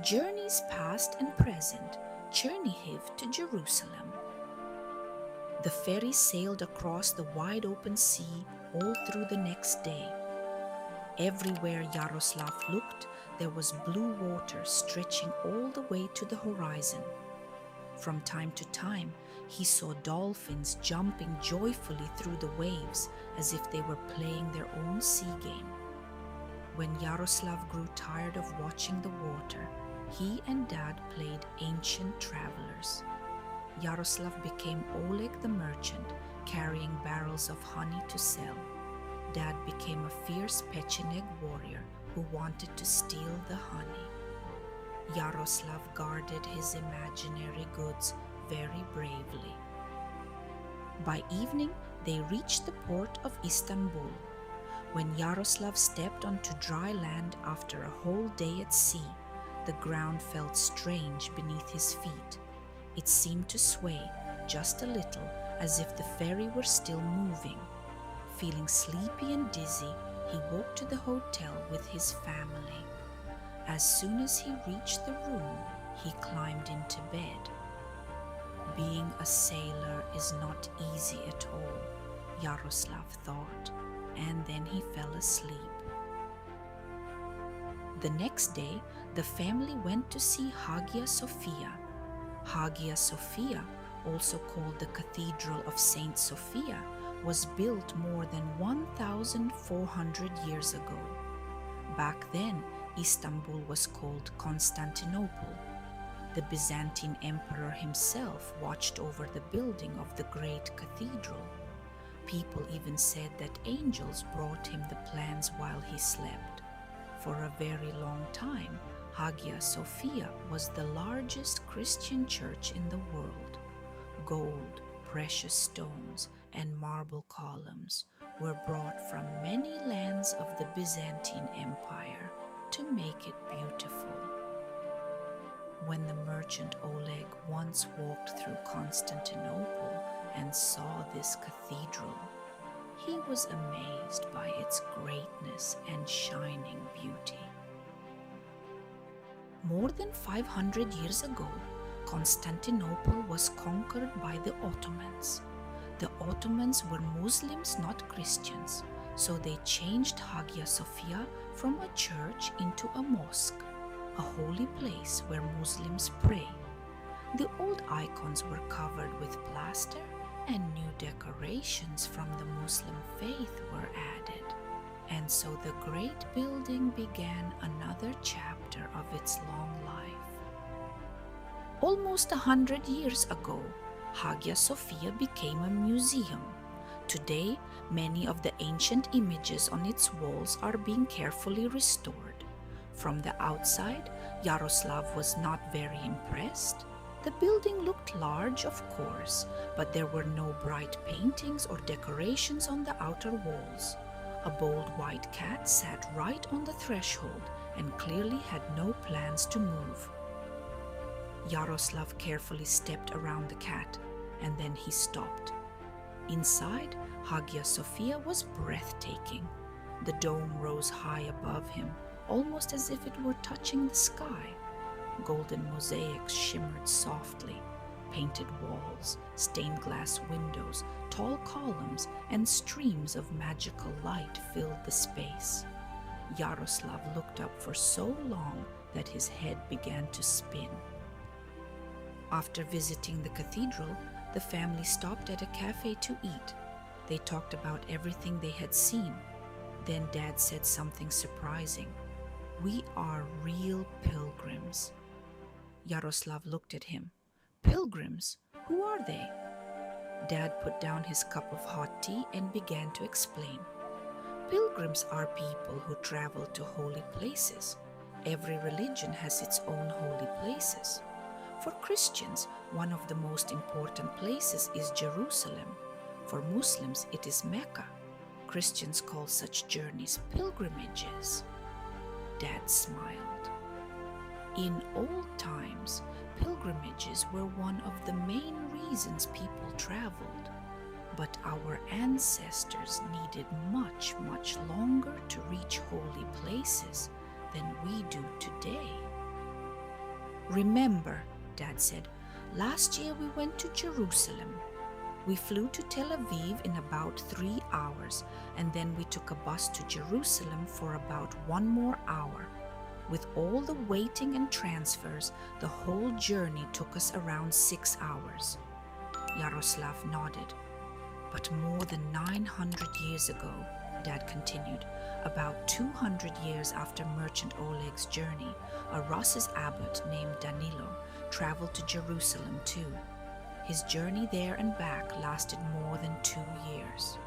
Journeys past and present, Chernihiv to Jerusalem. The ferry sailed across the wide open sea all through the next day. Everywhere Yaroslav looked, there was blue water stretching all the way to the horizon. From time to time, he saw dolphins jumping joyfully through the waves as if they were playing their own sea game. When Yaroslav grew tired of watching the water, he and Dad played ancient travelers. Yaroslav became Oleg the merchant, carrying barrels of honey to sell. Dad became a fierce Pecheneg warrior who wanted to steal the honey. Yaroslav guarded his imaginary goods very bravely. By evening, they reached the port of Istanbul. When Yaroslav stepped onto dry land after a whole day at sea, the ground felt strange beneath his feet. It seemed to sway just a little, as if the ferry were still moving. Feeling sleepy and dizzy, he walked to the hotel with his family. As soon as he reached the room, he climbed into bed. Being a sailor is not easy at all, Yaroslav thought, and then he fell asleep. The next day, the family went to see Hagia Sophia. Hagia Sophia, also called the Cathedral of Saint Sophia, was built more than 1,400 years ago. Back then, Istanbul was called Constantinople. The Byzantine emperor himself watched over the building of the great cathedral. People even said that angels brought him the plans while he slept. For a very long time, Hagia Sophia was the largest Christian church in the world. Gold, precious stones, and marble columns were brought from many lands of the Byzantine Empire to make it beautiful. When the merchant Oleg once walked through Constantinople and saw this cathedral, he was amazed by its greatness and shining beauty. More than 500 years ago, Constantinople was conquered by the Ottomans. The Ottomans were Muslims, not Christians, so they changed Hagia Sophia from a church into a mosque, a holy place where Muslims pray. The old icons were covered with plaster, and new decorations from the Muslim faith were added. And so the great building began another chapter of its long life. Almost 100 years ago, Hagia Sophia became a museum. Today, many of the ancient images on its walls are being carefully restored. From the outside, Yaroslav was not very impressed. The building looked large, of course, but there were no bright paintings or decorations on the outer walls. A bold white cat sat right on the threshold and clearly had no plans to move. Yaroslav carefully stepped around the cat, and then he stopped. Inside, Hagia Sophia was breathtaking. The dome rose high above him, almost as if it were touching the sky. Golden mosaics shimmered softly. Painted walls, stained glass windows, tall columns, and streams of magical light filled the space. Yaroslav looked up for so long that his head began to spin. After visiting the cathedral, the family stopped at a cafe to eat. They talked about everything they had seen. Then Dad said something surprising. "We are real pilgrims." Yaroslav looked at him. "Pilgrims? Who are they?" Dad put down his cup of hot tea and began to explain. Pilgrims are people who travel to holy places. Every religion has its own holy places. For Christians, one of the most important places is Jerusalem. For Muslims, it is Mecca. Christians call such journeys pilgrimages. Dad smiled. In old times, pilgrimages were one of the main reasons people traveled. But our ancestors needed much, much longer to reach holy places than we do today. "Remember," Dad said, "last year we went to Jerusalem. We flew to Tel Aviv in about 3 hours, and then we took a bus to Jerusalem for about 1 more hour. With all the waiting and transfers, the whole journey took us around 6 hours." Yaroslav nodded. "But more than 900 years ago," Dad continued, "about 200 years after Merchant Oleg's journey, a Ros's abbot named Danilo traveled to Jerusalem too. His journey there and back lasted more than 2 years."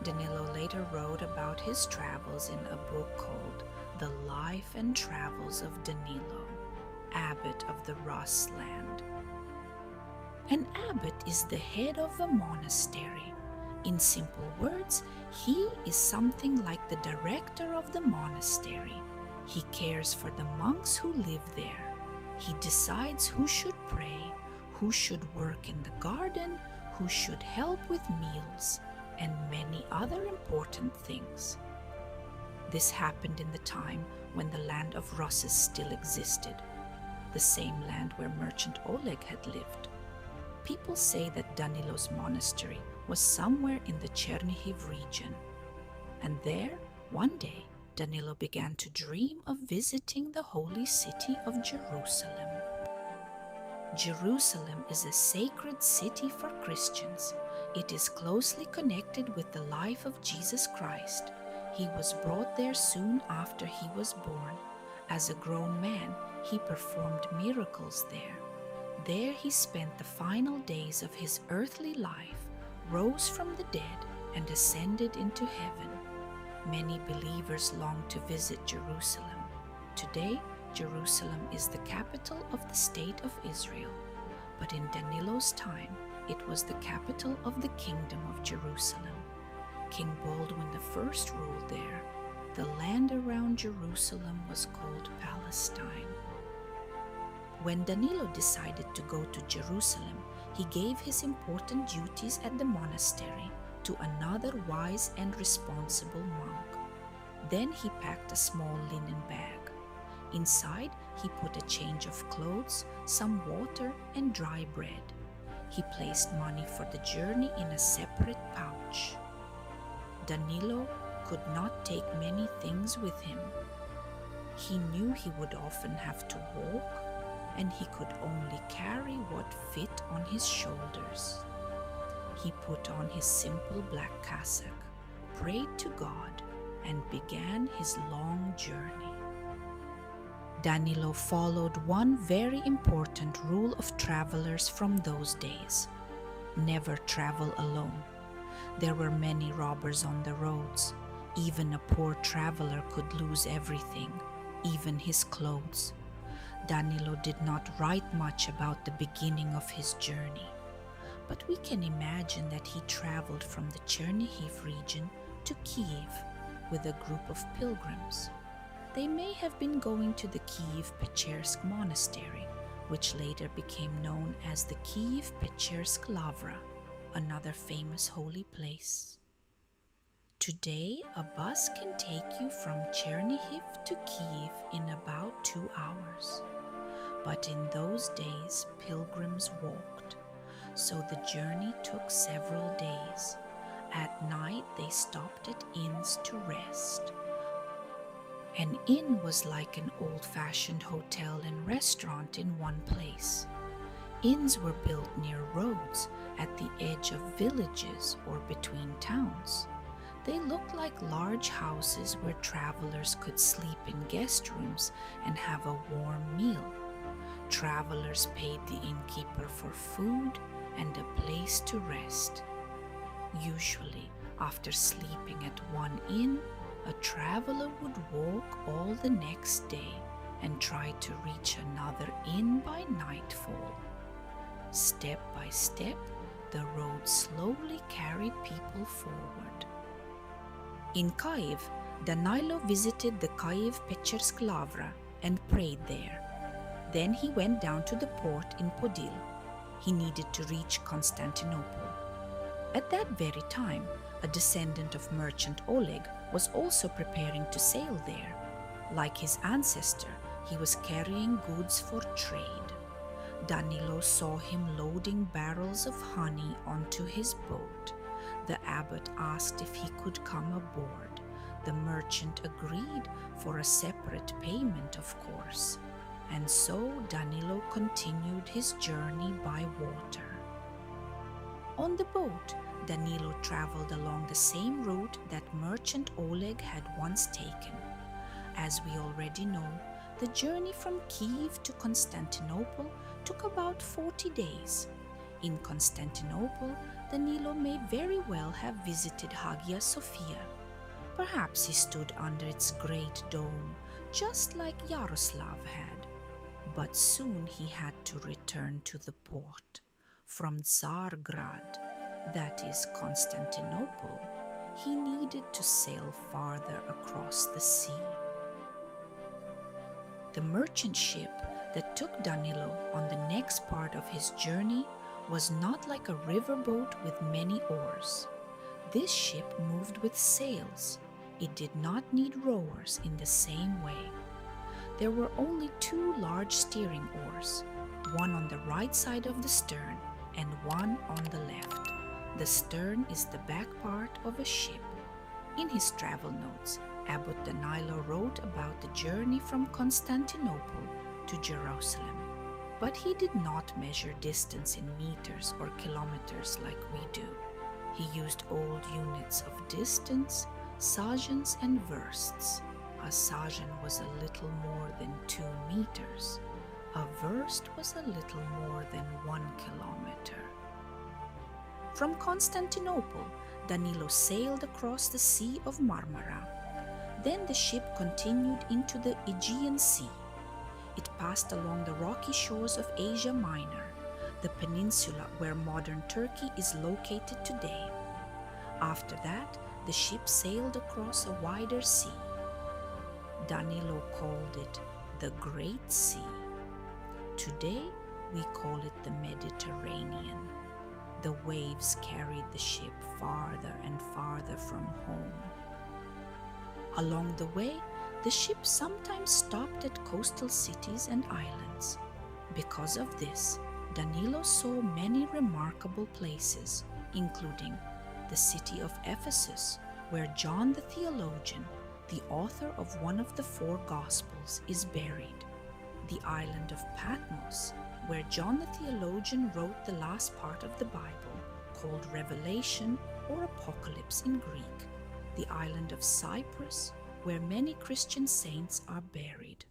Danilo later wrote about his travels in a book called The Life and Travels of Danilo, Abbot of the Ros land. An abbot is the head of a monastery. In simple words, he is something like the director of the monastery. He cares for the monks who live there. He decides who should pray, who should work in the garden, who should help with meals, and many other important things. This happened in the time when the land of Roses still existed, the same land where Merchant Oleg had lived. People say that Danilo's monastery was somewhere in the Chernihiv region. And there, one day, Danilo began to dream of visiting the holy city of Jerusalem. Jerusalem is a sacred city for Christians. It is closely connected with the life of Jesus Christ. He was brought there soon after he was born. As a grown man, he performed miracles there. There he spent the final days of his earthly life, rose from the dead, and ascended into heaven. Many believers long to visit Jerusalem. Today, Jerusalem is the capital of the state of Israel, but in Danilo's time, it was the capital of the kingdom of Jerusalem. King Baldwin I ruled there. The land around Jerusalem was called Palestine. When Danilo decided to go to Jerusalem, he gave his important duties at the monastery to another wise and responsible monk. Then he packed a small linen bag. Inside, he put a change of clothes, some water, and dry bread. He placed money for the journey in a separate pouch. Danilo could not take many things with him. He knew he would often have to walk, and he could only carry what fit on his shoulders. He put on his simple black cassock, prayed to God, and began his long journey. Danilo followed one very important rule of travelers from those days: never travel alone. There were many robbers on the roads. Even a poor traveler could lose everything, even his clothes. Danilo did not write much about the beginning of his journey, but we can imagine that he traveled from the Chernihiv region to Kiev with a group of pilgrims. They may have been going to the Kiev-Pechersk monastery, which later became known as the Kiev-Pechersk Lavra, another famous holy place. Today, a bus can take you from Chernihiv to Kiev in about 2 hours. But in those days, pilgrims walked, so the journey took several days. At night, they stopped at inns to rest. An inn was like an old-fashioned hotel and restaurant in one place. Inns were built near roads, at the edge of villages, or between towns. They looked like large houses where travelers could sleep in guest rooms and have a warm meal. Travelers paid the innkeeper for food and a place to rest. Usually, after sleeping at one inn, a traveler would walk all the next day and try to reach another inn by nightfall. Step by step, the road slowly carried people forward. In Kiev, Danilo visited the Kiev-Pechersk Lavra and prayed there. Then he went down to the port in Podil. He needed to reach Constantinople. At that very time, a descendant of Merchant Oleg was also preparing to sail there. Like his ancestor, He was carrying goods for trade. Danilo saw him loading barrels of honey onto his boat. The abbot asked if he could come aboard. The merchant agreed for a separate payment, of course. And so Danilo continued his journey by water. On the boat, Danilo traveled along the same route that merchant Oleg had once taken. As we already know, the journey from Kiev to Constantinople took about 40 days. In Constantinople, Danilo may very well have visited Hagia Sophia. Perhaps he stood under its great dome, just like Yaroslav had. But soon he had to return to the port. From Tsargrad, that is Constantinople, he needed to sail farther across the sea. The merchant ship that took Danilo on the next part of his journey was not like a riverboat with many oars. This ship moved with sails. It did not need rowers in the same way. There were only 2 large steering oars, one on the right side of the stern and one on the left. The stern is the back part of a ship. In his travel notes, Abbot Danilo wrote about the journey from Constantinople to Jerusalem, but he did not measure distance in meters or kilometers like we do. He used old units of distance, sajans and versts. A sajan was a little more than 2 meters. A verst was a little more than 1 kilometer. From Constantinople, Danilo sailed across the Sea of Marmara. Then the ship continued into the Aegean Sea. It passed along the rocky shores of Asia Minor, the peninsula where modern Turkey is located today. After that, the ship sailed across a wider sea. Danilo called it the Great Sea. Today, we call it the Mediterranean. The waves carried the ship farther and farther from home. Along the way, the ship sometimes stopped at coastal cities and islands. Because of this, Danilo saw many remarkable places, including the city of Ephesus, where John the theologian, the author of one of the 4 Gospels, is buried, the island of Patmos, where John the theologian wrote the last part of the Bible, called Revelation or Apocalypse in Greek, the island of Cyprus, where many Christian saints are buried.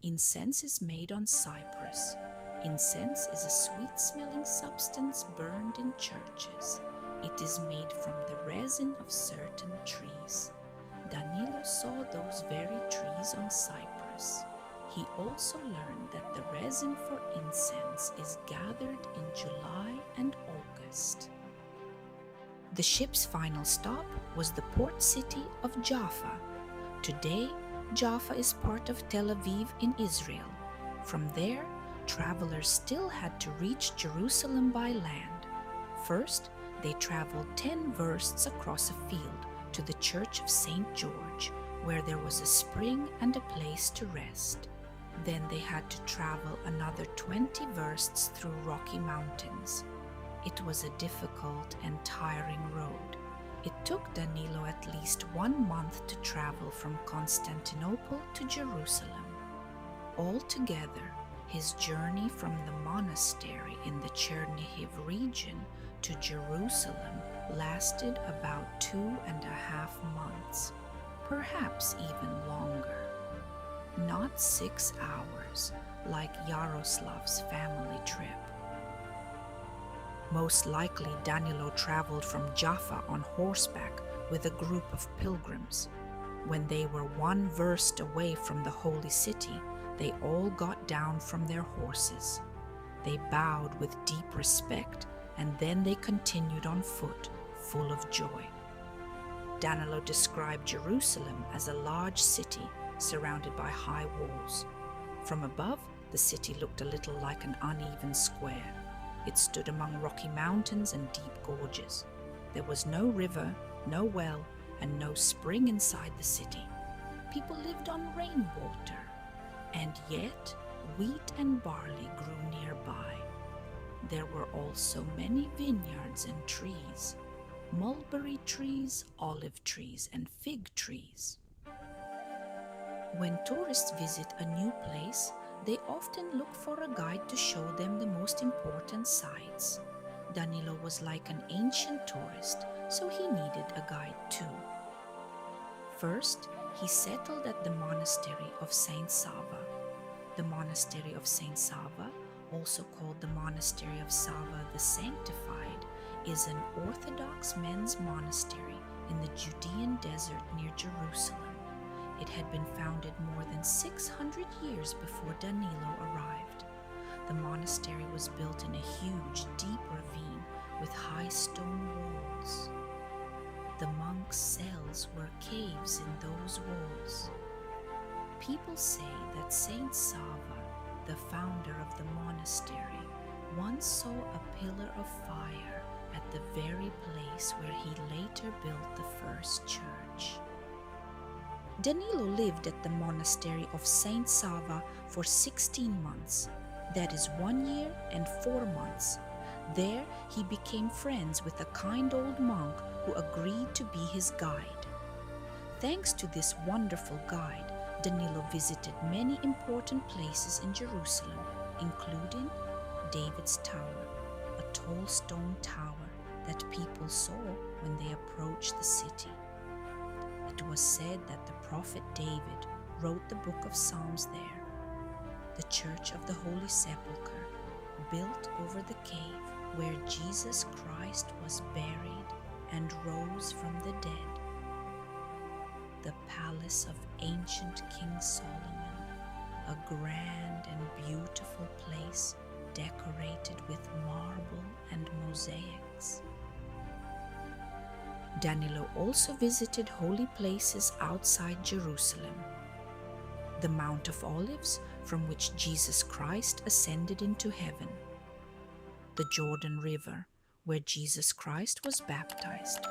Incense is made on cypress. Incense is a sweet-smelling substance burned in churches. It is made from the resin of certain trees. Danilo saw those very trees on Cyprus. He also learned that the resin for incense is gathered in July and August. The ship's final stop was the port city of Jaffa. Today, Jaffa is part of Tel Aviv in Israel. From there, travelers still had to reach Jerusalem by land. First, they traveled 10 versts across a field to the Church of St. George, where there was a spring and a place to rest. Then they had to travel another 20 versts through rocky mountains. It was a difficult and tiring road. It took Danilo at least 1 month to travel from Constantinople to Jerusalem. Altogether, his journey from the monastery in the Chernihiv region to Jerusalem lasted about 2.5 months, perhaps even longer. Not 6 hours, like Yaroslav's family trip. Most likely Danilo traveled from Jaffa on horseback with a group of pilgrims. When they were 1 verst away from the holy city, they all got down from their horses. They bowed with deep respect, and then they continued on foot, full of joy. Danilo described Jerusalem as a large city surrounded by high walls. From above, the city looked a little like an uneven square. It stood among rocky mountains and deep gorges. There was no river, no well, and no spring inside the city. People lived on rainwater. And yet wheat and barley grew nearby. There were also many vineyards and trees, mulberry trees, olive trees, and fig trees. When tourists visit a new place, they often look for a guide to show them the most important sights. Danilo was like an ancient tourist, so he needed a guide too. First, he settled at the monastery of Saint Sava. The monastery of Saint Sava, also called the monastery of Sava the Sanctified, is an Orthodox men's monastery in the Judean desert near Jerusalem. It had been founded more than 600 years before Danilo arrived. The monastery was built in a huge, deep ravine with high stone walls. The monks' cells were caves in those walls. People say that Saint Sava, the founder of the monastery, once saw a pillar of fire at the very place where he later built the first church. Danilo lived at the monastery of Saint Sava for 16 months, that is 1 year and 4 months. There he became friends with a kind old monk who agreed to be his guide. Thanks to this wonderful guide, Danilo visited many important places in Jerusalem, including David's Tower, a tall stone tower that people saw when they approached the city. It was said that the prophet David wrote the book of Psalms there. The Church of the Holy Sepulchre, built over the cave where Jesus Christ was buried and rose from the dead. The palace of ancient King Solomon, a grand and beautiful place decorated with marble and mosaics. Danilo also visited holy places outside Jerusalem. The Mount of Olives, from which Jesus Christ ascended into heaven. The Jordan River, where Jesus Christ was baptized.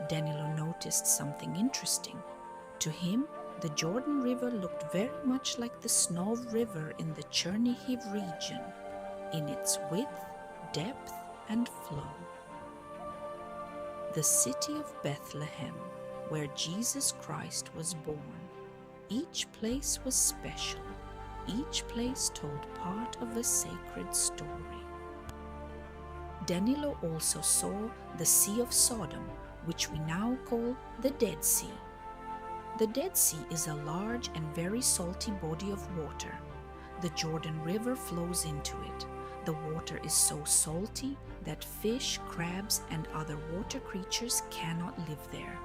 Danilo noticed something interesting. To him, the Jordan River looked very much like the Snov River in the Chernihiv region, in its width, depth, and flow. The city of Bethlehem, where Jesus Christ was born. Each place was special. Each place told part of a sacred story. Danilo also saw the Sea of Sodom, which we now call the Dead Sea. The Dead Sea is a large and very salty body of water. The Jordan River flows into it. The water is so salty that fish, crabs, and other water creatures cannot live there.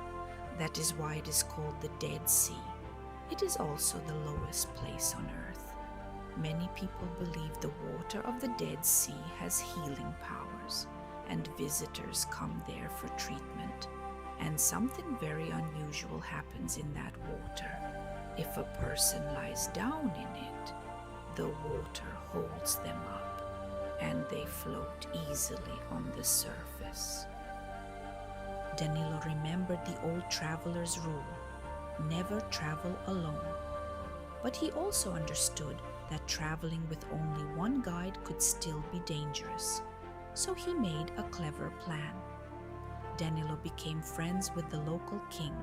That is why it is called the Dead Sea. It is also the lowest place on earth. Many people believe the water of the Dead Sea has healing powers, and visitors come there for treatment. And something very unusual happens in that water. If a person lies down in it, the water holds them up, and they float easily on the surface. Danilo remembered the old traveler's rule: never travel alone. But he also understood that traveling with only one guide could still be dangerous. So he made a clever plan. Danilo became friends with the local king,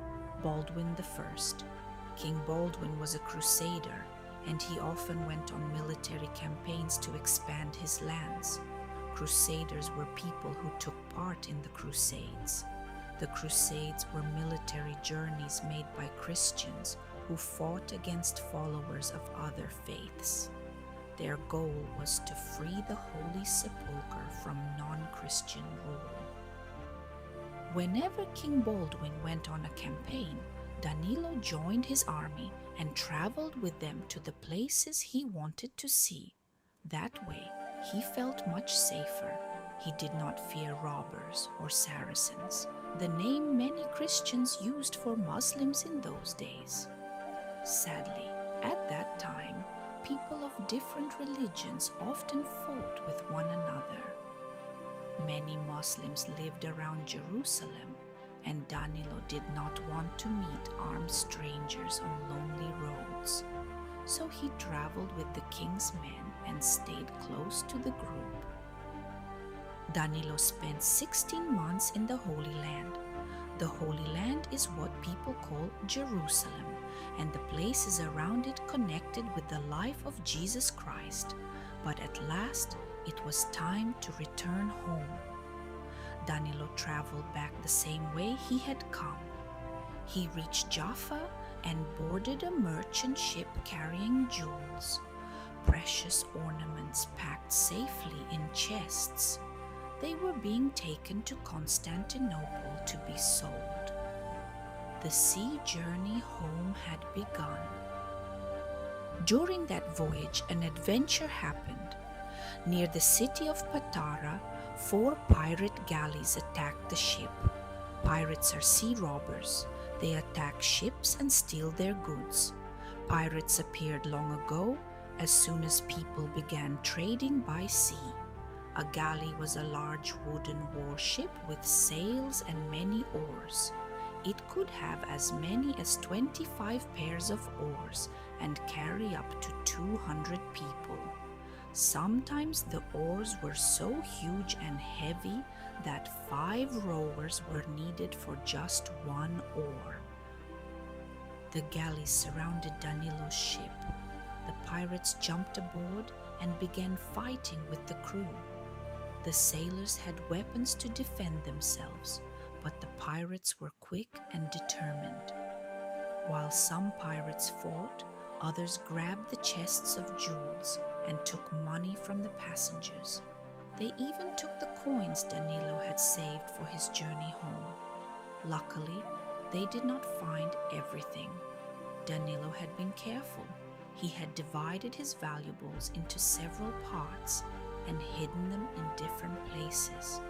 Baldwin I. King Baldwin was a crusader, and he often went on military campaigns to expand his lands. Crusaders were people who took part in the Crusades. The Crusades were military journeys made by Christians who fought against followers of other faiths. Their goal was to free the Holy Sepulchre from non-Christian rule. Whenever King Baldwin went on a campaign, Danilo joined his army and traveled with them to the places he wanted to see. That way, he felt much safer. He did not fear robbers or Saracens, the name many Christians used for Muslims in those days. Sadly, at that time, people of different religions often fought with one another. Many Muslims lived around Jerusalem, and Danilo did not want to meet armed strangers on lonely roads. so he traveled with the king's men and stayed close to the group. Danilo spent 16 months in the Holy Land. The Holy Land is what people call Jerusalem, and the places around it connected with the life of Jesus Christ. But at last, it was time to return home. Danilo traveled back the same way he had come. He reached Jaffa and boarded a merchant ship carrying jewels, precious ornaments packed safely in chests. They were being taken to Constantinople to be sold. The sea journey home had begun. During that voyage, an adventure happened. Near the city of Patara, 4 pirate galleys attacked the ship. Pirates are sea robbers. They attack ships and steal their goods. Pirates appeared long ago, as soon as people began trading by sea. A galley was a large wooden warship with sails and many oars. It could have as many as 25 pairs of oars and carry up to 200 people. Sometimes the oars were so huge and heavy that 5 rowers were needed for just 1 oar. The galleys surrounded Danilo's ship. The pirates jumped aboard and began fighting with the crew. The sailors had weapons to defend themselves, but the pirates were quick and determined. While some pirates fought, others grabbed the chests of jewels and took money from the passengers. They even took the coins Danilo had saved for his journey home. Luckily, they did not find everything. Danilo had been careful. He had divided his valuables into several parts and hidden them in different places.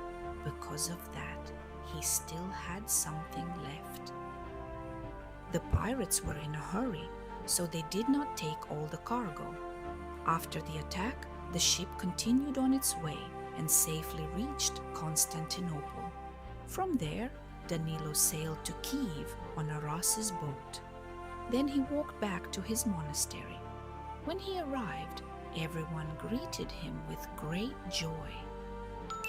Because of that, he still had something left. The pirates were in a hurry, so they did not take all the cargo. After the attack, the ship continued on its way and safely reached Constantinople. From there, Danilo sailed to Kiev on Aras's boat. Then he walked back to his monastery. When he arrived, everyone greeted him with great joy.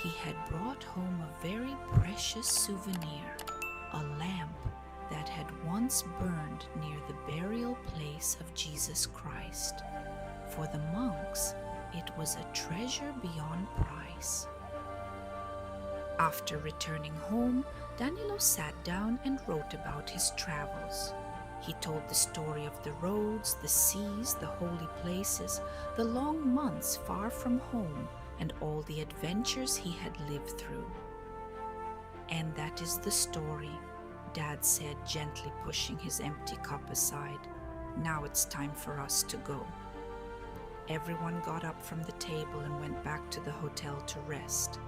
He had brought home a very precious souvenir, a lamp that had once burned near the burial place of Jesus Christ. For the monks, it was a treasure beyond price. After returning home, Danilo sat down and wrote about his travels. He told the story of the roads, the seas, the holy places, the long months far from home, and all the adventures he had lived through. "And that is the story," Dad said, gently pushing his empty cup aside. "Now it's time for us to go." Everyone got up from the table and went back to the hotel to rest.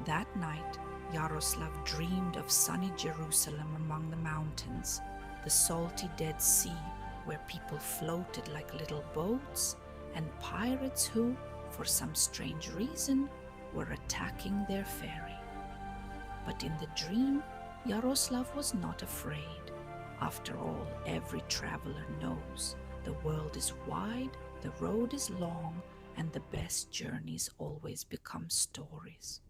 That night, Yaroslav dreamed of sunny Jerusalem among the mountains, the salty Dead Sea, where people floated like little boats, and pirates who, for some strange reason, were attacking their ferry. But in the dream, Yaroslav was not afraid. After all, every traveler knows the world is wide, the road is long, and the best journeys always become stories.